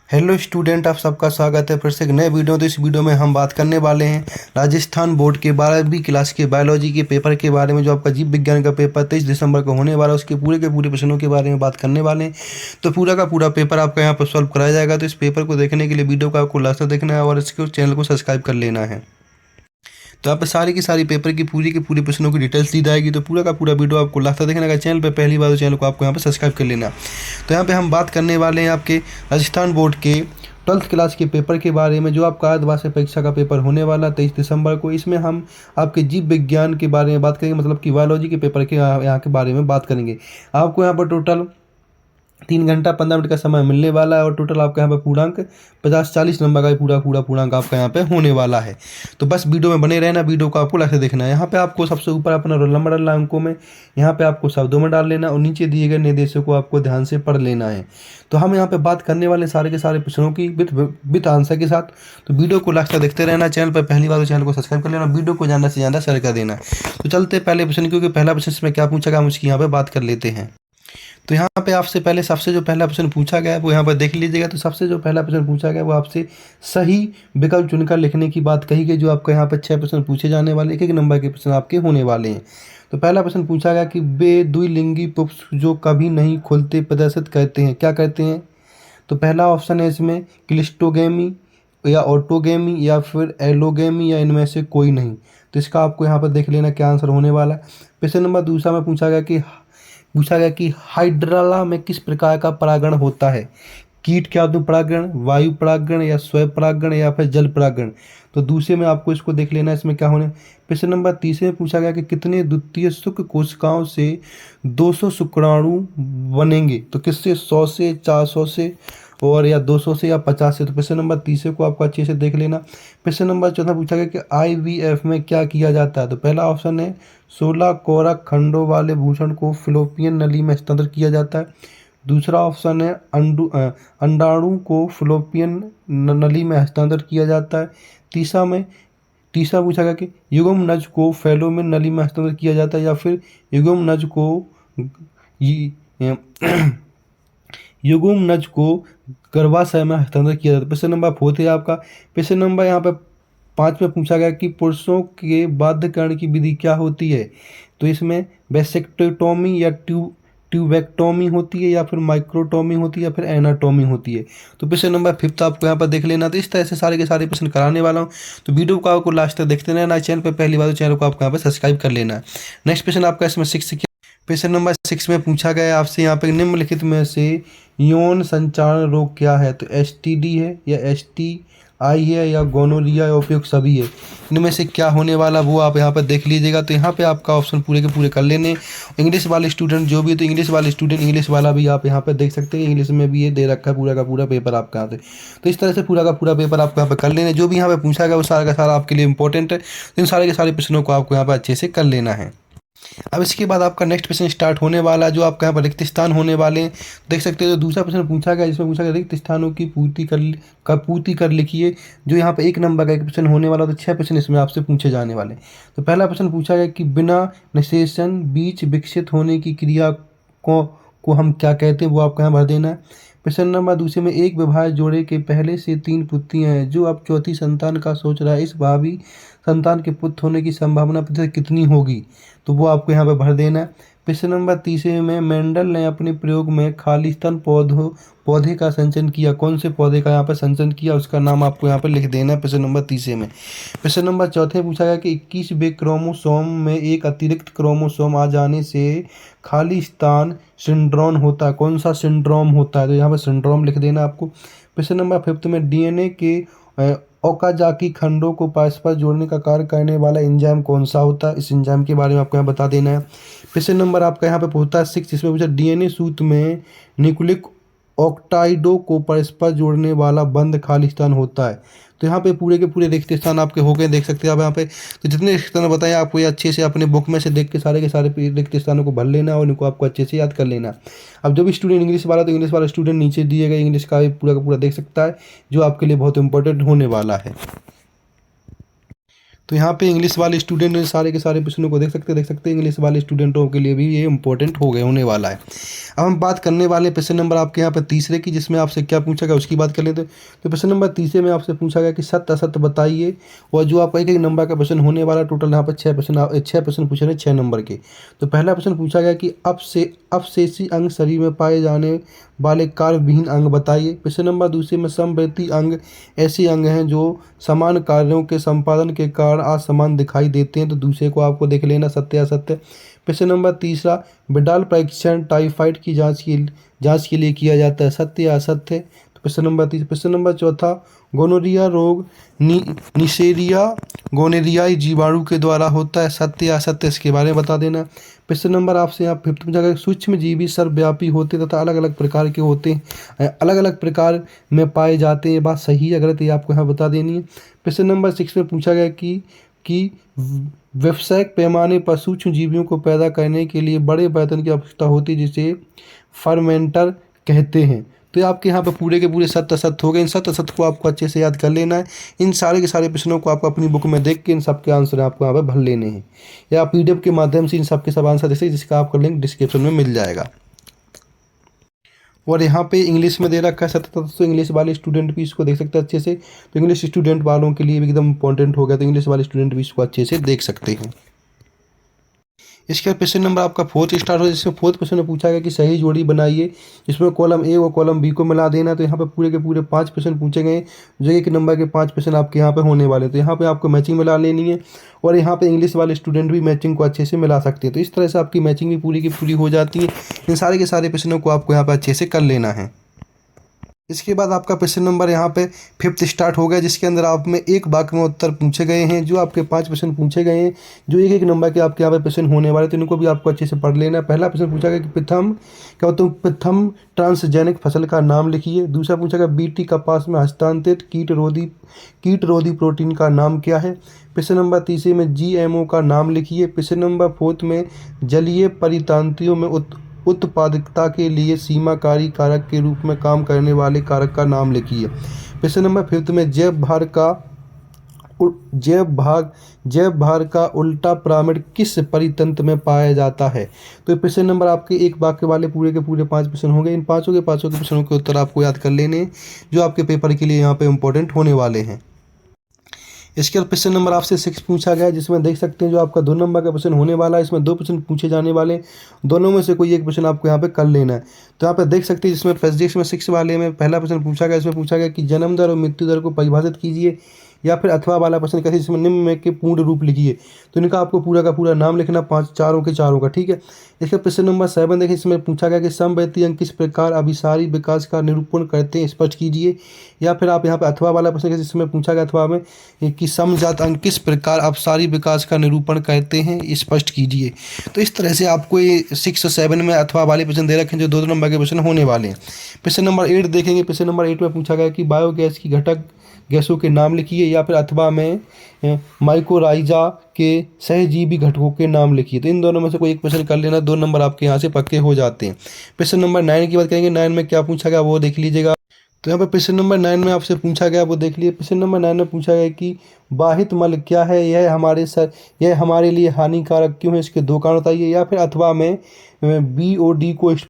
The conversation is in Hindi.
हेलो स्टूडेंट, आप सबका स्वागत है फिर से एक नए वीडियो। तो इस वीडियो में हम बात करने वाले हैं राजस्थान बोर्ड के 12वीं क्लास के बायोलॉजी के पेपर के बारे में। जो आपका जीव विज्ञान का पेपर 23 दिसंबर को होने वाला है, उसके पूरे के पूरे प्रश्नों के बारे में बात करने वाले हैं। तो पूरा का पूरा पेपर आपका यहाँ पर सॉल्व कराया जाएगा। तो इस पेपर को देखने के लिए वीडियो को आपको लास्ट तक देखना है और इसके चैनल को सब्सक्राइब कर लेना है। तो यहाँ पे सारी की सारी पेपर की पूरी के पूरी प्रश्नों की डिटेल्स दी जाएगी। तो पूरा का पूरा वीडियो आपको लास्ट तक देखना है। चैनल पे पहली बार तो चैनल को आपको यहाँ पे सब्सक्राइब कर लेना। तो यहाँ पे हम बात करने वाले हैं आपके राजस्थान बोर्ड के 12th क्लास के पेपर के बारे में, जो आपका अर्धवार्षिक परीक्षा का पेपर होने वाला 23 दिसंबर को। इसमें हम आपके जीव विज्ञान के बारे में बात करेंगे, मतलब कि बायोलॉजी के पेपर के यहाँ के बारे में बात करेंगे। आपको यहाँ पर टोटल 3 घंटा 15 मिनट का समय मिलने वाला है और टोटल आपका यहाँ पे पूर्णांक 50-40 नंबर का पूरा पूर्णांक आपका यहाँ पे होने वाला है। तो बस वीडियो में बने रहना, वीडियो को आपको लास्ट तक देखना है। यहाँ पे आपको सबसे ऊपर अपना रोल नंबर डालना है अंकों में, यहाँ पे आपको शब्दों में डाल लेना और नीचे दिए गए निर्देशों को आपको ध्यान से पढ़ लेना है। तो हम यहाँ पे बात करने वाले सारे के सारे प्रश्नों की विथ आंसर के साथ। तो वीडियो को लास्ट तक देखते रहना। चैनल पर पहली बार तो चैनल को सब्सक्राइब कर लेना, वीडियो को ज़्यादा से ज़्यादा शेयर कर देना। तो चलते पहले प्रश्न, क्योंकि पहला प्रश्न इसमें क्या पूछा गया हम उसकी यहाँ पे बात कर लेते हैं। तो यहाँ पे आपसे पहले सबसे जो पहला प्रश्न पूछा गया है वो यहाँ पर देख लीजिएगा। तो सबसे जो पहला प्रश्न पूछा गया वो आपसे सही विकल्प चुनकर लिखने की बात कही गई। जो आपका यहाँ पर 6 प्रश्न पूछे जाने वाले, एक नंबर के प्रश्न आपके होने वाले हैं। तो पहला प्रश्न पूछा गया कि वे द्विलिंगी पुष्प जो कभी नहीं खुलते प्रदर्शित करते हैं, क्या करते हैं? तो पहला ऑप्शन है इसमें क्लिस्टोगेमी या ऑटोगेमी या फिर एलोगेमी या इनमें से कोई नहीं। तो इसका आपको यहाँ पर देख लेना क्या आंसर होने वाला है। प्रश्न नंबर दूसरा में पूछा गया कि हाइड्राला में किस प्रकार का परागण होता है? कीट के आत्म परागण, वायु परागण या स्वयं परागण या फिर जल परागण। तो दूसरे में आपको इसको देख लेना इसमें क्या होने। प्रश्न नंबर तीसरे में पूछा गया कि कितने द्वितीय शुक्र कोशिकाओं से 200 शुक्राणु बनेंगे? तो किससे? 100 से, 400 से और या 200 से या 50 से। तो प्रश्न नंबर तीसरे को आपको अच्छे से देख लेना। प्रश्न नंबर चौथा पूछा गया कि IVF में क्या किया जाता है? तो पहला ऑप्शन है 16 कोरक खंडों वाले भूषण को फिलोपियन नली में हस्तांतरण किया जाता है। दूसरा ऑप्शन है अंडाणु को फिलोपियन नली में हस्तांतरण किया जाता है। तीसरा पूछा गया कि युग्म नज को फैलोमिन नली में हस्तांतरण किया जाता है या फिर युग्म नज को युग्म नज को गर्भाशय में हस्तांतरण किया जाता है। प्रश्न नंबर 4 है आपका। प्रश्न नंबर यहाँ पे 5 में पूछा गया कि पुरुषों के बाध्यकरण की विधि क्या होती है? तो इसमें वेसेक्टोटॉमी या ट्यूबेक्टोमी होती है या फिर माइक्रोटॉमी होती है या फिर एनाटॉमी होती है। तो प्रश्न नंबर 5 आपको यहाँ पर देख लेना। तो इस तरह से सारे के सारे प्रश्न कराने वाला हूँ। तो वीडियो को आपको लास्ट तक देखते रहना। चैनल पर पहली बार तो चैनल को आपको यहाँ पर सब्सक्राइब कर लेना है। नेक्स्ट प्रश्न आपका इसमें 6। प्रश्न नंबर 6 में पूछा गया है आपसे यहाँ पे निम्नलिखित में से यौन संचारण रोग क्या है? तो STD है या STI है या गोनोरिया या उपयुक्त सभी है। इनमें से क्या होने वाला वो आप यहाँ पर देख लीजिएगा। तो यहाँ पे आपका ऑप्शन पूरे के पूरे कर लेने। इंग्लिश वाले स्टूडेंट जो भी है, तो इंग्लिश वाले स्टूडेंट इंग्लिश वाला भी आप यहाँ पर देख सकते हैं। इंग्लिश में भी ये दे रखा है पूरा का पूरा पेपर आपका यहाँ से। तो इस तरह से पूरा का पूरा पेपर आपको यहाँ पर कर लेना। जो भी यहाँ पर पूछा गया वो सारा का सारा आपके लिए इंपॉर्टेंट है। तो इन सारे के सारे प्रश्नों को आपको यहाँ पर अच्छे से कर लेना है। अब इसके बाद आपका नेक्स्ट प्रश्न स्टार्ट होने वाला है, जो आपका यहाँ पर रिक्त स्थान होने वाले हैं। देख सकते हो। तो दूसरा प्रश्न पूछा गया, जिसमें पूछा गया रिक्त स्थानों की पूर्ति कर लिखिए। जो यहाँ पर 1 नंबर का एक प्रश्न होने वाला, तो 6 प्रश्न इसमें आपसे पूछे जाने वाले। तो पहला प्रश्न पूछा गया कि बिना निषेचन बीज विकसित होने की क्रिया को हम क्या कहते हैं? वो आपको यहाँ भर देना है। प्रश्न नंबर दूसरे में एक विवाहित जोड़े के पहले से 3 पुत्रियां हैं, जो अब चौथी संतान का सोच रहा है। इस भावी संतान के पुत्र होने की संभावना प्रतिशत कितनी होगी? तो वो आपको यहाँ पे भर देना है। प्रश्न नंबर तीसरे में मेंडल ने अपने प्रयोग में खालिस्तान पौधे का संचयन किया। कौन से पौधे का यहाँ पर संचयन किया, उसका नाम आपको यहाँ पर लिख देना है प्रश्न नंबर तीसरे में। प्रश्न नंबर चौथे पूछा गया कि 21वें क्रोमोसोम में एक अतिरिक्त क्रोमोसोम आ जाने से खालिस्तान सिंड्रोम होता है। कौन सा सिंड्रोम होता है? तो यहाँ पर सिंड्रोम लिख देना आपको। प्रश्न नंबर 5 में DNA के ओकाजाकी खंडों को परस्पर जोड़ने का कार्य करने वाला एंजाइम कौन सा होता है? इस एंजाइम के बारे में आपको यहाँ बता देना है। प्रश्न नंबर आपका यहाँ पे पूछता है 6, जिसमें पूछा DNA सूत्र में न्यूक्लिक ऑक्टाइडों को परस्पर जोड़ने वाला बंध खालिस्तान होता है। तो यहाँ पे पूरे के पूरे रिक्त स्थान आपके हो गए, देख सकते हैं आप यहाँ पे। तो जितने रिक्त स्थान बताए आपको ये अच्छे से अपने बुक में से देख के सारे के सारे रिक्त स्थानों को भर लेना और इनको आपको अच्छे से याद कर लेना। अब जो भी स्टूडेंट इंग्लिश वाला, तो इंग्लिश वाला स्टूडेंट नीचे दिए गए इंग्लिश का भी पूरा देख सकता है, जो आपके लिए बहुत इंपॉर्टेंट होने वाला है। तो यहाँ पे इंग्लिश वाले स्टूडेंट सारे के सारे प्रश्नों को देख सकते हैं इंग्लिश वाले स्टूडेंटों के लिए भी ये इंपॉर्टेंट हो गए होने वाला है। अब हम बात करने वाले प्रश्न नंबर आपके यहाँ पर तीसरे की, जिसमें आपसे क्या पूछा गया उसकी बात कर लेते हैं। तो प्रश्न नंबर तीसरे में आपसे पूछा गया कि सत्य असत्य बताइए, और जो आपका एक नंबर का प्रश्न होने वाला, टोटल यहाँ पर 6 प्रश्न पूछे हैं 6 नंबर के। तो पहला प्रश्न पूछा गया कि अपशेषी अंग शरीर में पाए जाने वाले कार्य विहीन अंग बताइए। प्रश्न नंबर दूसरे में समवर्ती अंग ऐसे अंग हैं जो समान कार्यों के संपादन के कारण असमान दिखाई देते हैं। तो दूसरे को आपको देख लेना, सत्य असत्य। प्रश्न नंबर तीसरा, विडाल परीक्षण टाइफाइड की जांच के लिए किया जाता है, सत्य या असत्य। तो प्रश्न नंबर तीसरा। प्रश्न नंबर चौथा, गोनोरिया रोग निसेरिया गोनेरियाई जीवाणु के द्वारा होता है, सत्य या असत्य, इसके बारे में बता देना। प्रश्न नंबर आपसे यहाँ 5th में जगह, सूक्ष्म जीवी सर्वव्यापी होते तथा अलग अलग प्रकार के होते हैं, अलग अलग प्रकार में पाए जाते हैं, ये बात सही है गलत ये आपको यहाँ बता देनी है। प्रश्न नंबर 6 में पूछा गया कि व्यावसायिक पैमाने पर सूक्ष्म जीवियों को पैदा करने के लिए बड़े बर्तन की आवश्यकता होती है, जिसे फर्मेंटर कहते हैं। तो आपके यहाँ पर पूरे के पूरे सत्य असत्य हो गए। इन सत्य असत्य को आपको अच्छे से याद कर लेना है। इन सारे के सारे प्रश्नों को आपको अपनी बुक में देख के इन सब के आंसर आपको यहाँ पर भर लेने हैं, या आप PDF के माध्यम से इन सब के सब आंसर देख सकते, जिसका आपका लिंक डिस्क्रिप्शन में मिल जाएगा। और यहाँ पे इंग्लिश में दे रखा है सत्य तत्व, तो इंग्लिश वाले स्टूडेंट भी इसको देख सकते हैं अच्छे से। तो इंग्लिश स्टूडेंट वालों के लिए भी एकदम इंपॉर्टेंट हो गया, तो इंग्लिश वाले स्टूडेंट भी इसको अच्छे से देख सकते हैं। इसके बाद प्रश्न नंबर आपका 4th स्टार्ट हो, जिसमें 4th प्रश्न में पूछा गया कि सही जोड़ी बनाइए, जिसमें कॉलम A और कॉलम B को मिला देना। तो यहाँ पे पूरे के पूरे 5 प्रश्न पूछे गए, जो एक नंबर के 5 प्रश्न आपके यहाँ पे होने वाले। तो यहाँ पे आपको मैचिंग मिला लेनी है, और यहाँ पे इंग्लिश वाले स्टूडेंट भी मैचिंग को अच्छे से मिला सकते हैं। तो इस तरह से आपकी मैचिंग भी पूरी की पूरी हो जाती है। इन सारे के सारे प्रश्नों को आपको यहाँ पर अच्छे से कर लेना है। इसके बाद आपका प्रश्न नंबर यहाँ पे 5th स्टार्ट हो गया, जिसके अंदर आप में एक वाक्य में उत्तर पूछे गए हैं। जो आपके 5 प्रश्न पूछे गए हैं, जो एक नंबर के आपके यहाँ पे प्रश्न होने वाले, तो इनको भी आपको अच्छे से पढ़ लेना है। पहला प्रश्न पूछा गया कि प्रथम ट्रांसजेनिक फसल का नाम लिखिए। दूसरा पूछा गया BT कपास में हस्तांतरित कीट रोधी प्रोटीन का नाम क्या है। प्रश्न नंबर तीसरे में GMO का नाम लिखिए। प्रश्न नंबर 4 में जलीय परितंत्रियों में उत्पादकता के लिए सीमाकारी कारक के रूप में काम करने वाले कारक का नाम लिखिए। प्रश्न नंबर 5 में जैव भार का उल्टा पिरामिड किस परितंत्र में पाया जाता है। तो प्रश्न नंबर आपके एक वाक्य वाले पूरे के पूरे 5 प्रश्न होंगे। इन पाँचों के प्रश्नों के उत्तर आपको याद कर लेने, जो आपके पेपर के लिए यहाँ पे इंपॉर्टेंट होने वाले हैं। इसके बाद प्रश्न नंबर आपसे 6 पूछा गया, जिसमें देख सकते हैं जो आपका 2 नंबर का प्रश्न होने वाला है। इसमें 2 प्रश्न पूछे जाने वाले, दोनों में से कोई एक प्रश्न आपको यहाँ पे कर लेना है। तो यहाँ पे देख सकते हैं जिसमें फिजिक्स में 6 वाले में पहला प्रश्न पूछा गया, इसमें पूछा गया कि जन्म दर और मृत्यु दर को परिभाषित कीजिए, या फिर अथवा वाला प्रश्न कैसे, जिसमें निम्न में के पूर्ण रूप लिखिए। तो इनका आपको पूरा का पूरा नाम लिखना, चारों के चारों का, ठीक है। इसके प्रश्न नंबर 7 देखिए, इसमें पूछा गया कि समवर्ती अंग किस प्रकार अभिसारी विकास का निरूपण करते हैं, स्पष्ट कीजिए। या फिर आप यहाँ पे अथवा वाला प्रश्न कैसे, जिसमें पूछा गया अथवा में कि समजात अंग किस प्रकार अभिसारी विकास का निरूपण करते हैं, स्पष्ट कीजिए। तो इस तरह से आपको ये 6 और 7 में अथवा वाले प्रश्न दे रखे हैं, जो 2 नंबर के प्रश्न होने वाले हैं। प्रश्न नंबर 8 देखेंगे। प्रश्न नंबर 8 में पूछा गया कि बायोगैस की घटक गैसों के नाम लिखिए, या फिर अथवा में माइकोराइजा के सहजीवी घटकों के नाम लिखिए। तो इन दोनों में से कोई एक प्रश्न कर लेना, 2 नंबर आपके यहाँ से पक्के हो जाते हैं। प्रश्न नंबर 9 की बात करेंगे। 9 में क्या पूछा गया वो देख लीजिएगा। तो यहाँ पर प्रश्न नंबर 9 में आपसे पूछा गया वो देख लिए। प्रश्न नंबर 9 में पूछा गया कि बाहित मल क्या है, यह हमारे लिए हानिकारक क्यों है, इसके 2 कारण बताइए। या फिर अथवा में BOD को